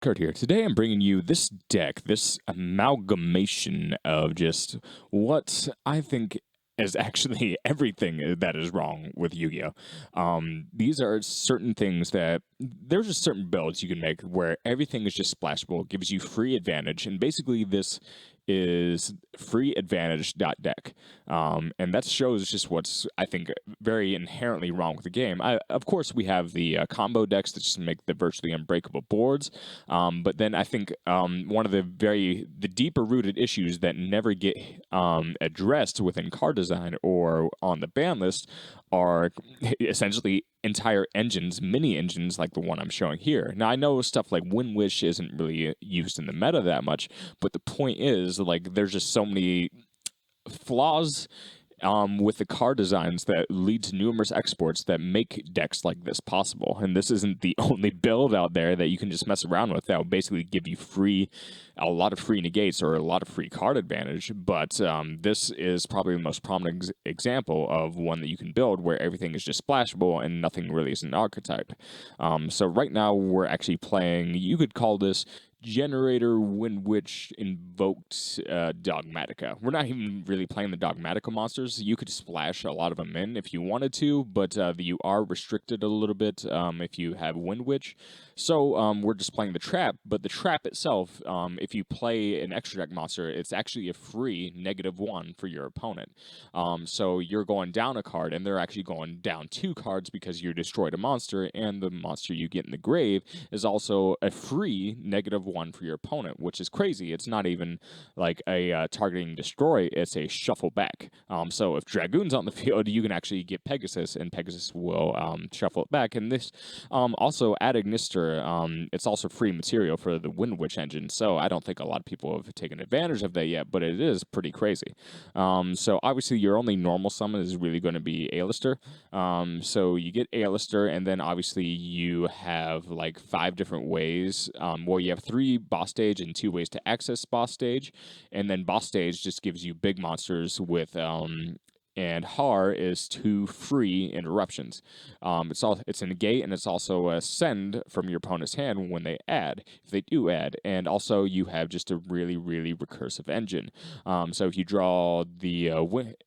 Kurt here. Today I'm bringing you this deck, this amalgamation of just what I think is actually everything that is wrong with Yu-Gi-Oh! These are certain things that there's just certain builds you can make where everything is just splashable, gives you free advantage, and basically this is free advantage deck. And that shows just what's, I think, very inherently wrong with the game. Of course, we have the combo decks that just make the virtually unbreakable boards. But then I think one of the deeper rooted issues that never get addressed within card design or on the ban list are essentially entire engines, mini engines like the one I'm showing here. Now, I know stuff like Wind Wish isn't really used in the meta that much, but the point is, like, there's just so many flaws with the card designs that lead to numerous exports that make decks like this possible. And this isn't the only build out there that you can just mess around with that will basically give you a lot of free negates or a lot of free card advantage. But this is probably the most prominent example of one that you can build where everything is just splashable and nothing really is an archetype. So right now we're actually playing, you could call this Generator Wind Witch Invoked Dogmatica. We're not even really playing the Dogmatica monsters. You could splash a lot of them in if you wanted to, but you are restricted a little bit if you have Wind Witch. So we're just playing the trap, but the trap itself, if you play an extra deck monster, it's actually a free -1 for your opponent. So you're going down a card, and they're actually going down 2 cards because you destroyed a monster, and the monster you get in the grave is also a free -1 for your opponent, which is crazy. It's not even like a targeting destroy, it's a shuffle back. So if Dragoon's on the field, you can actually get Pegasus, and Pegasus will shuffle it back. And this also Ad Ignister, it's also free material for the Wind Witch engine, so I don't think a lot of people have taken advantage of that yet, but it is pretty crazy. So obviously your only normal summon is really going to be A-Lister. So you get A-Lister, and then obviously you have like 5 different ways. Well, you have 3 boss stage and 2 ways to access boss stage, and then boss stage just gives you big monsters with and Har is 2 free interruptions. It's a negate, and it's also a send from your opponent's hand when they add, if they do add. And also you have just a really, really recursive engine. So if you draw the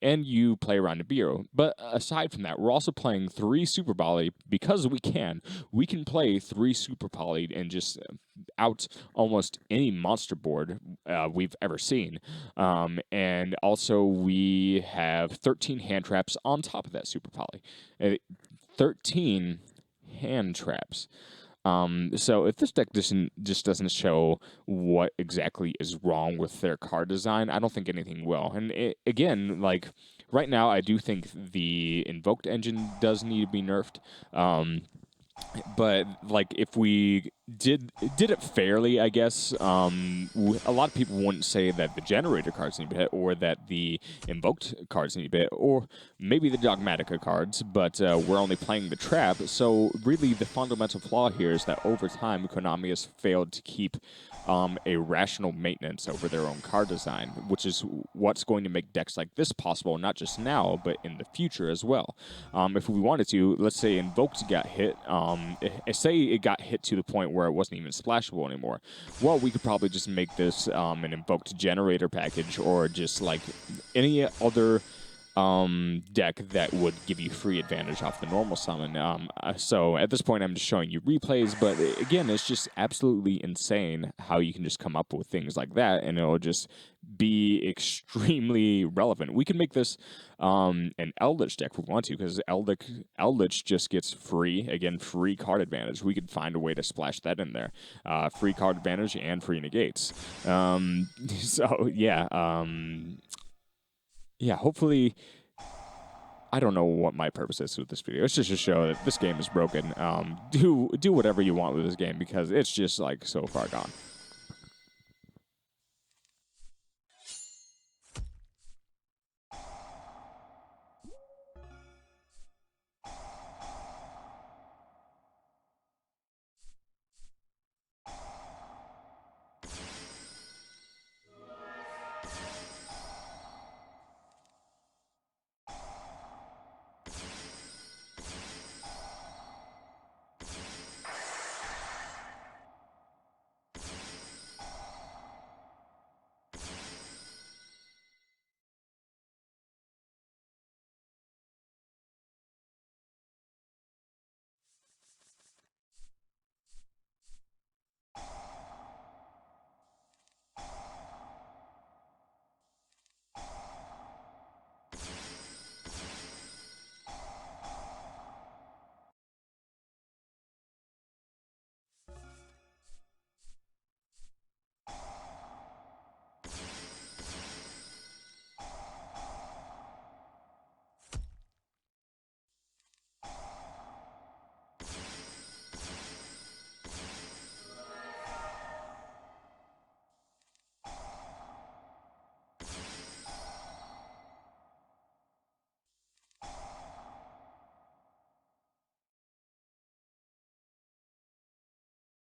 and you play around a bureau. But aside from that, we're also playing 3 Super Poly because we can. We can play 3 Super Poly and just out almost any monster board we've ever seen. And also we have 13 hand traps on top of that Super Poly. 13 hand traps. So if this deck just doesn't show what exactly is wrong with their card design, I don't think anything will. And again, like right now, I do think the Invoked engine does need to be nerfed. But like if we did it fairly, I guess a lot of people wouldn't say that the generator cards need to be hit, or that the invoked cards need to be hit, or maybe the Dogmatica cards. But we're only playing the trap, so really the fundamental flaw here is that over time Konami has failed to keep a rational maintenance over their own card design, which is what's going to make decks like this possible, not just now, but in the future as well. If we wanted to, let's say Invoked got hit, say it got hit to the point where it wasn't even splashable anymore, well, we could probably just make this an Invoked generator package, or just like any other deck that would give you free advantage off the normal summon. So at this point, I'm just showing you replays, but again, it's just absolutely insane how you can just come up with things like that, and it'll just be extremely relevant. We can make this an Eldritch deck if we want to, because Eldritch just gets free card advantage. We could find a way to splash that in there. Free card advantage and free negates. So yeah. Yeah, hopefully, I don't know what my purpose is with this video. It's just to show that this game is broken. Do whatever you want with this game, because it's just like so far gone.